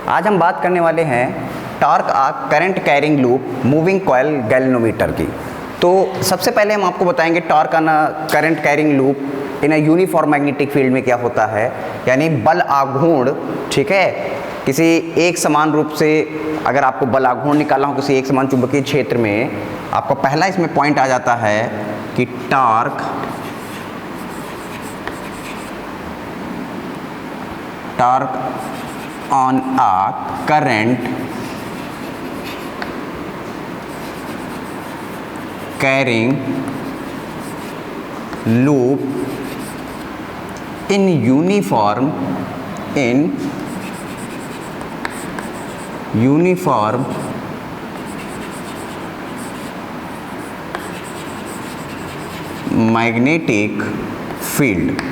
आज हम बात करने वाले हैं torque current carrying loop moving coil galvanometer की। तो सबसे पहले हम आपको बताएंगे torque current carrying loop in uniform magnetic field में क्या होता है, यानी बल आघूर्ण। ठीक है, किसी एक समान रूप से अगर आपको बल आघूर्ण निकालना हो किसी एक समान चुंबकीय क्षेत्र में, आपको पहला इसमें पॉइंट आ जाता है कि torque on a current carrying loop in uniform magnetic field,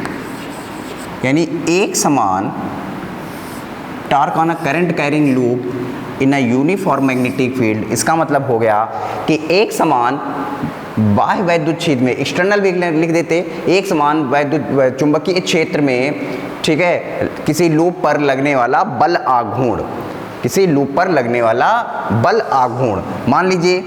यानी एक समान torque on a current carrying loop in a uniform magnetic field. इसका मतलब हो गया कि एक समान बाह्य वैद्युत क्षेत्र में, एक्सटर्नल भी लिख देते, एक समान वैद्युत चुंबकीय क्षेत्र में, ठीक है, किसी लूप पर लगने वाला बल आघूर्ण, किसी लूप पर लगने वाला बल आघूर्ण। मान लीजिए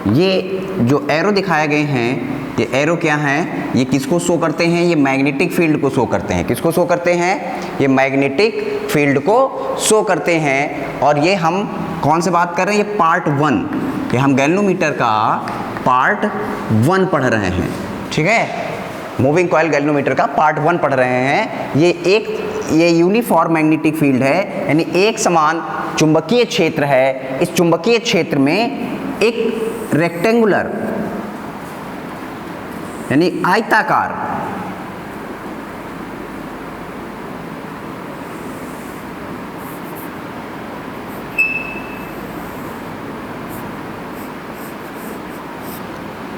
ये जो एरो दिखाए गए हैं, ये एरो क्या हैं, ये किसको शो करते हैं? ये मैग्नेटिक फील्ड को शो करते हैं। किसको शो करते हैं? ये मैग्नेटिक फील्ड को शो करते हैं। और ये हम कौन से बात कर रहे हैं? ये पार्ट 1, ये हम गैल्वेनोमीटर का पार्ट 1 पढ़ रहे हैं। ठीक है, मूविंग कॉइल गैल्वेनोमीटर का पार्ट 1 पढ़ रहे हैं। ये यूनिफॉर्म मैग्नेटिक फील्ड है, यानी एक समान चुंबकीय क्षेत्र है। इस चुंबकीय क्षेत्र में एक रेक्टेंगुलर यानी आयताकार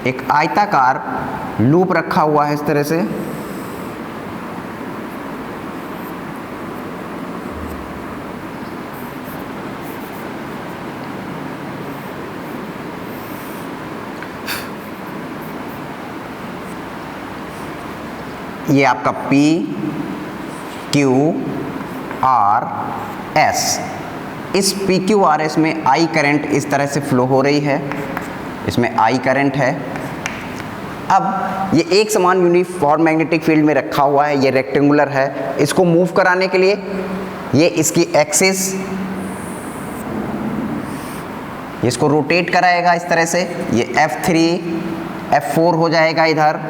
एक आयताकार लूप रखा हुआ है इस तरह से। ये आपका P Q R S, इस P Q R S में I करंट इस तरह से फ्लो हो रही है, इसमें I करंट है। अब ये एक समान यूनिफॉर्म मैग्नेटिक फील्ड में रखा हुआ है, ये रेक्टेंगुलर है। इसको मूव कराने के लिए ये इसकी एक्सिस, इसको रोटेट कराएगा इस तरह से, ये F3 F4 हो जाएगा इधर।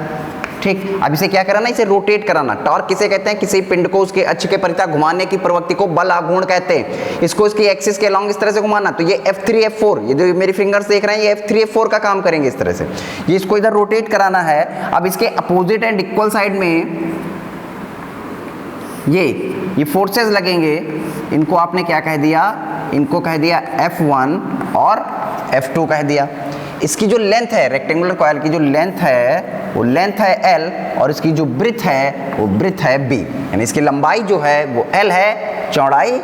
ठीक, अब इसे क्या कराना? इसे रोटेट कराना। टॉर्क किसे कहते हैं? किसी पिंड को उसके अक्ष के परितः घुमाने की प्रवृत्ति को बल आघूर्ण कहते हैं। इसको इसकी एक्सिस के अलॉन्ग इस तरह से घुमाना। तो ये F3 F4, ये जो मेरी फिंगर्स देख रहे हैं, ये F3 F4 का काम करेंगे इस तरह से। ये इसको इधर रोटेट कराना है। अब इसके अपोजिट एंड इक्वल साइड में ये फोर्सेस लगेंगे। इनको आपने क्या कह दिया? इनको कह दिया F1 और F2 कह दिया। इसकी जो लेंथ है, रेक्टेंगुलर कॉइल की जो लेंथ है वो लेंथ है L, और इसकी जो ब्रेथ है वो ब्रेथ है B, यानी इसकी लंबाई जो है वो L है, चौड़ाई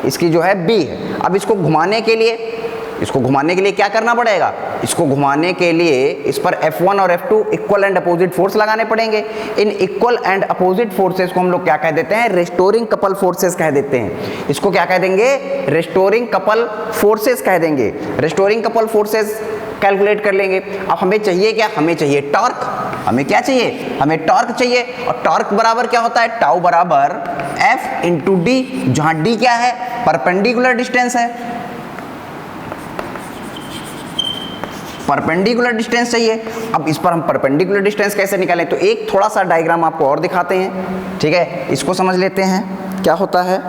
इसकी जो है B है। अब इसको घुमाने के लिए क्या करना पड़ेगा? इसको घुमाने के लिए इस पर F1 और F2 equal and opposite force लगाने पड़ेंगे। In equal and opposite forces को हम लोग क्या कह देते हैं? रेस्टोरिंग कपल फोर्सेस कह देते हैं। इसको क्या कह देंगे? रेस्टोरिंग कपल फोर्सेस कह देंगे। रेस्टोरिंग कपल फोर्सेस कैलकुलेट कर लेंगे। अब हमें चाहिए क्या? हमें चाहिए टॉर्क। हमें क्या चाहिए? हमें टॉर्क चाहिए। और टॉर्क बराबर क्या होता है? टाउ बराबर F इंटू डी, जहां डी क्या है? परपेंडिकुलर डिस्टेंस है। परपेंडिकुलर डिस्टेंस चाहिए। अब इस पर हम परपेंडिकुलर डिस्टेंस कैसे निकालें? तो एक थोड़ा सा डायग्राम आपको और दिखाते हैं। ठीक है, इसको समझ लेते हैं क्या होता है।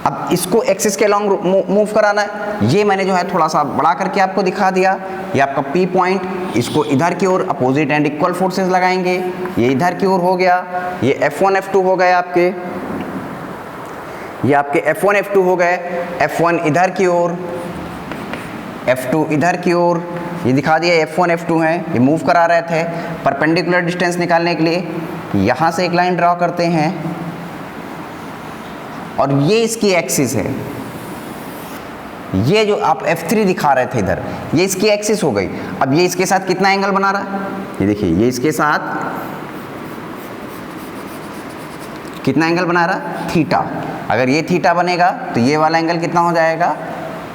अब इसको एक्सिस के अलॉन्ग मूव कराना है। ये मैंने जो है थोड़ा सा बड़ा करके आपको दिखा दिया। ये आपका P पॉइंट, इसको इधर की ओर अपोजिट एंड इक्वल फोर्सेस लगाएंगे। ये इधर की ओर हो गया, ये F1 F2 हो गए आपके। ये आपके F1 F2 हो गए, F1 इधर की ओर, F2 इधर की ओर, ये दिखा दिया F1 F2 है, ये मूव करा रहे थे। परपेंडिकुलर डिस्टेंस निकालने के लिए यहाँ से एक लाइन ड्रॉ करते हैं और ये इसकी एक्सिस है। ये जो आप F3 दिखा रहे थे इधर, ये इसकी एक्सिस हो गई। अब ये इसके साथ कितना एंगल बना रहा है, ये देखिए, ये इसके साथ कितना एंगल बना रहा, थीटा। अगर ये थीटा बनेगा तो ये वाला एंगल कितना हो जाएगा,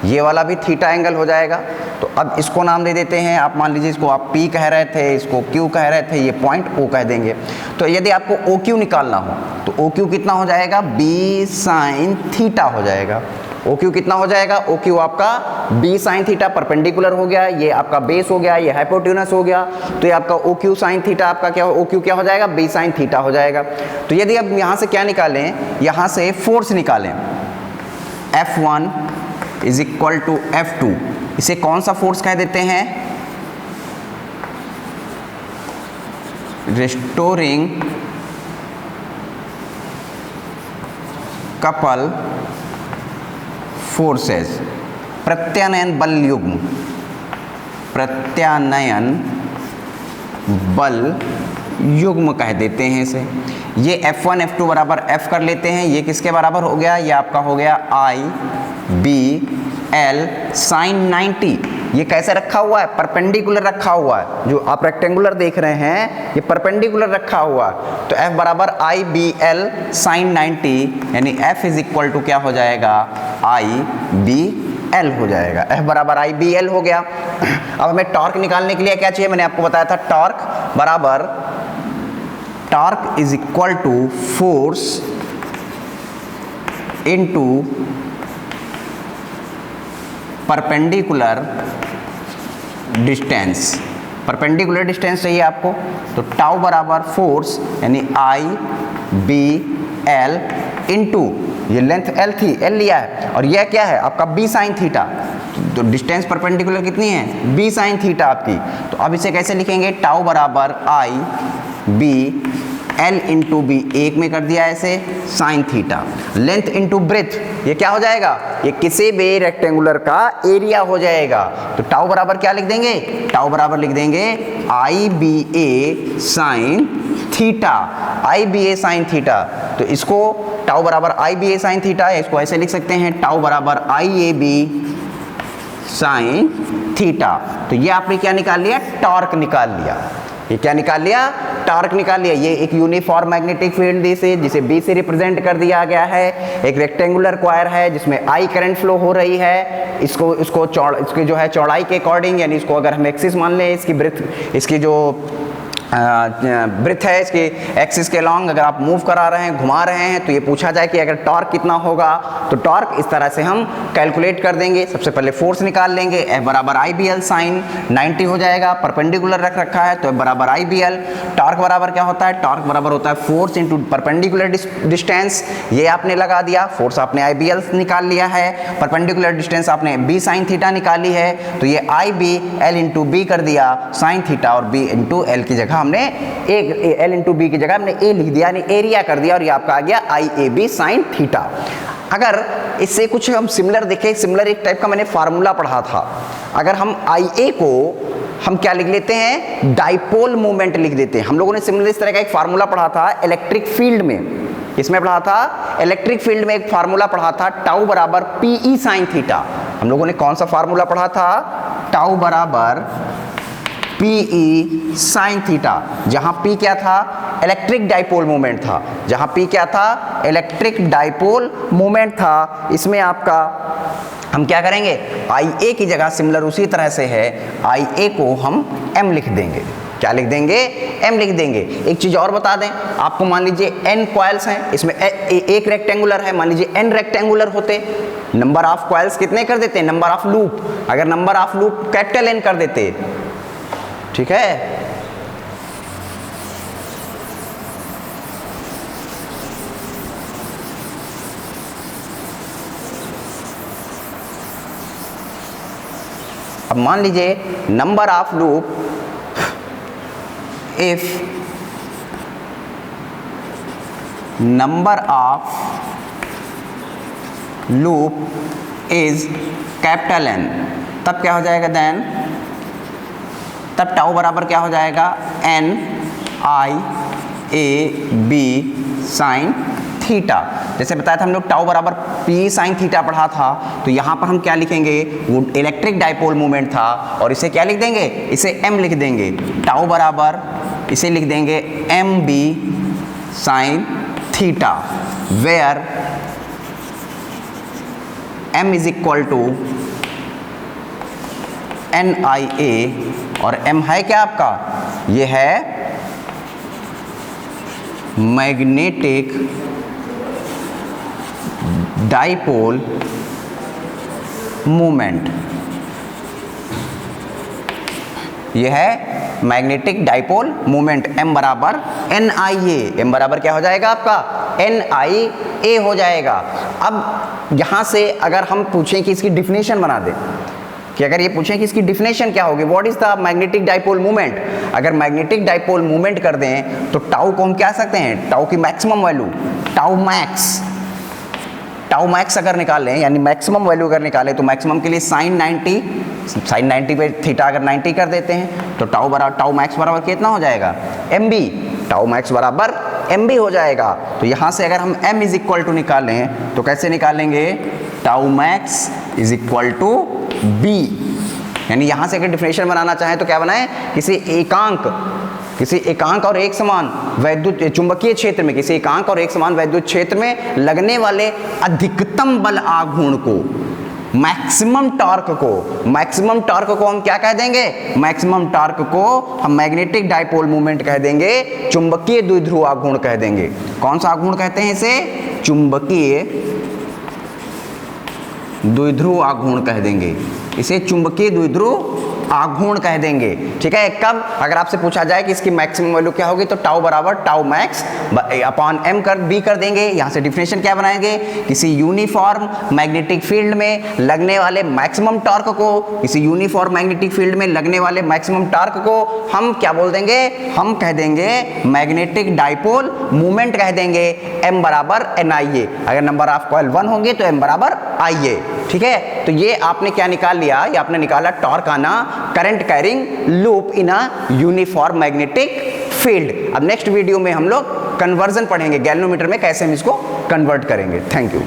ये वाला भी थीटा एंगल हो जाएगा। तो अब इसको नाम दे देते हैं, आप मान लीजिए इसको आप P कह रहे थे, इसको Q कह रहे थे, ये पॉइंट O कह देंगे। तो यदि आपको OQ निकालना हो तो OQ कितना हो जाएगा, B sin थीटा हो जाएगा। OQ कितना हो जाएगा, OQ आपका B sin थीटा परपेंडिकुलर हो गया, ये आपका बेस हो गया, ये हाइपोटेन्यूस हो गया। तो ये आपका OQ sin थीटा आपका क्या, OQ क्या हो जाएगा, B sin थीटा हो जाएगा। तो यदि अब यहाँ से क्या निकालें, यहाँ से फोर्स निकालें, F1 is equal to F2, इसे कौन सा फोर्स कह देते हैं, रिस्टोरिंग कपल फोर्सेस, प्रत्यानयन बल युग्म, प्रत्यानयन बल युग्म कह देते हैं इसे। ये F1 F2 बराबर F कर लेते हैं, ये किसके बराबर हो गया, ये आपका हो गया I B L sin 90। ये कैसे रखा हुआ है, परपेंडिकुलर रखा हुआ है, जो आप रेक्टेंगुलर देख रहे हैं ये परपेंडिकुलर रखा हुआ है। तो F बराबर I B L sin 90, यानी F इज इक्वल टू क्या हो जाएगा, I B L हो जाएगा। F बराबर I B L हो गया। अब हमें टॉर्क निकालने के लिए क्या चाहिए, मैंने आपको बताया था टॉर्क बराबर, torque is equal to force into perpendicular distance. Perpendicular distance चाहिए आपको, तो टाउ बराबर फोर्स यानी I B L इनटू, ये लेंथ L थी, L लिया है, और यह क्या है आपका B sin थीटा। तो डिस्टेंस परपेंडिकुलर कितनी है, B sin थीटा आपकी। तो अब इसे कैसे लिखेंगे, टाउ बराबर I B L into B, एक में कर दिया ऐसे, sine theta. Length into breadth, ये क्या हो जाएगा, ये किसी भी रेक्टेंगुलर का एरिया हो जाएगा। तो टाउ बराबर क्या लिख देंगे, टाउ बराबर लिख देंगे आई बी ए साइन थीटा, आई बी ए साइन थीटा। तो इसको टाउ बराबर आई बी ए साइन थीटा है, इसको ऐसे लिख सकते हैं टाउ बराबर आई ए बी साइन थीटा। तो ये आपने क्या निकाल लिया, टॉर्क निकाल लिया। ये क्या निकाल लिया, टॉर्क निकाल लिया। ये एक यूनिफॉर्म मैग्नेटिक फील्ड जिसे बी से रिप्रेजेंट कर दिया गया है। एक रेक्टेंगुलर क्वायर है जिसमें आई करंट फ्लो हो रही है। इसको इसकी जो है चौड़ाई के अकॉर्डिंग, यानी इसको अगर हम एक्सिस मान लें, इसकी ब्रेथ, इसकी जो ब्रेथ है, इसके एक्सिस के लॉन्ग अगर आप मूव करा रहे हैं, घुमा रहे हैं, तो ये पूछा जाए कि अगर टॉर्क कितना होगा, तो टॉर्क इस तरह से हम कैलकुलेट कर देंगे। सबसे पहले फोर्स निकाल लेंगे, F बराबर आई बी एल साइन 90 हो जाएगा, परपेंडिकुलर रख रखा है तो F बराबर आई बी एल। टॉर्क बराबर क्या होता है, टॉर्क बराबर होता है फोर्स इंटू परपेंडिकुलर डिस्टेंस। ये आपने लगा दिया, फोर्स आपने आई बी एल निकाल लिया है, परपेंडिकुलर डिस्टेंस आपने बी साइन थीटा निकाली है, तो ये आई बी एल इंटू बी कर दिया साइन थीटा, और बी इंटू एल की जगह हमने एक एल इंटू बी की जगह हमने ए लिख दिया, यानी एरिया कर दिया, और ये आपका आ गया आई ए बी साइन थीटा। अगर इससे कुछ हम सिमिलर देखें, सिमिलर एक टाइप का मैंने फार्मूला पढ़ा था। अगर हम आई ए को हम क्या लिख लेते हैं, डाइपोल मोमेंट लिख देते हैं। हम लोगों ने सिमिलर इस तरह का एक फार्मूला पढ़ा था इलेक्ट्रिक फील्ड में। इसमें पढ़ा था इलेक्ट्रिक फील्ड में एक फार्मूला पढ़ा था, टाउ बराबर पीई साइन थीटा। हम लोगों ने कौन सा फार्मूला पढ़ा था, टाउ बराबर पीई साइन थीटा, जहां पी क्या था, इलेक्ट्रिक डाइपोल मोमेंट था। जहां पी क्या था, इलेक्ट्रिक डाइपोल मोमेंट था। इसमें आपका हम क्या करेंगे, आई ए की जगह सिमिलर उसी तरह से है, आई ए को हम एम लिख देंगे। क्या लिख देंगे, एम लिख देंगे। एक चीज और बता दें आपको, मान लीजिए एन कॉइल्स हैं, इसमें एक रेक्टेंगुलर है, मान लीजिए एन रेक्टेंगुलर होते, नंबर ऑफ कॉइल्स कितने कर देते, नंबर ऑफ लूप, अगर number of loop capital N कर देते, ठीक है। अब मान लीजिए number of loop, if number of loop is capital N, तब क्या हो जाएगा देन, तब टाउ बराबर क्या हो जाएगा, N I A B sine theta. जैसे बताया था हम लोग टाउ बराबर P साइन थीटा पढ़ा था, तो यहाँ पर हम क्या लिखेंगे, वो इलेक्ट्रिक डाइपोल मोमेंट था और इसे क्या लिख देंगे, इसे M लिख देंगे। टाउ बराबर इसे लिख देंगे MB sine theta, where M is equal to NIA, और M है क्या आपका, ये है मैग्नेटिक डाइपोल मोमेंट, ये है मैग्नेटिक डाइपोल मोमेंट। M बराबर NIA, M बराबर क्या हो जाएगा आपका, NIA हो जाएगा। अब यहां से अगर हम पूछें कि इसकी डिफिनेशन बना दें, कि अगर ये पूछें कि इसकी डिफिनेशन क्या होगी, what is the magnetic dipole moment, अगर मैग्नेटिक डाइपोल मोमेंट कर दें तो टाउ को हम क्या सकते हैं, टाउ की मैक्सिमम वैल्यू, टाउ मैक्स अगर निकालें, यानी मैक्सिमम वैल्यू अगर निकालें, तो मैक्सिमम के लिए साइन 90 पे थीटा अगर 90 कर देते हैं तो टाउ मैक्स बराबर कितना हो जाएगा, MB, टाउ मैक्स बराबर MB हो जाएगा। तो यहाँ से अगर हम M इज इक्वल टू निकालें तो कैसे निकालेंगे, tau max is equal to B, यानी यहाँ से अगर डिफिनेशन बनाना चाहें तो क्या बनाएं, किसी एकांक और एक समान वैद्युत चुंबकीय क्षेत्र में, किसी एकांक और एक समान वैद्युत क्षेत्र में लगने वाले अधिकतम बल आघूर्ण को, मैक्सिमम टॉर्क को हम क्या कह देंगे, मैक्सिमम टॉर्क को हम मैग्नेटिक डाइपोल मोमेंट कह देंगे, चुंबकीय द्विध्रुव आघूर्ण कह देंगे। कौन सा आघूर्ण कहते हैं इसे, चुंबकीय द्विध्रुव आघूर्ण कह देंगे, इसे चुंबकीय द्विध्रुव आघूर्ण कह देंगे। ठीक है, कब, अगर आपसे पूछा जाए कि इसकी मैक्सिमम वैल्यू क्या होगी, तो टाउ बराबर टाउ मैक्स अपॉन M कर B कर देंगे। यहाँ से डिफिनेशन क्या बनाएंगे, किसी यूनिफॉर्म मैग्नेटिक फील्ड में लगने वाले मैक्सिमम टॉर्क को, किसी यूनिफॉर्म मैग्नेटिक फील्ड में लगने वाले मैक्सिमम टॉर्क को हम क्या बोल देंगे, हम कह देंगे मैग्नेटिक डाइपोल मोमेंट कह देंगे, M बराबर NIA। अगर नंबर ऑफ कॉइल 1 होंगे तो M बराबर IA। ठीक है, तो ये आपने क्या निकाल लिया, ये आपने निकाला टॉर्क आना current carrying loop in a uniform magnetic field. अब नेक्स्ट वीडियो में हम लोग कन्वर्जन पढ़ेंगे, गैल्वेनोमीटर में कैसे हम इसको कन्वर्ट करेंगे। Thank you.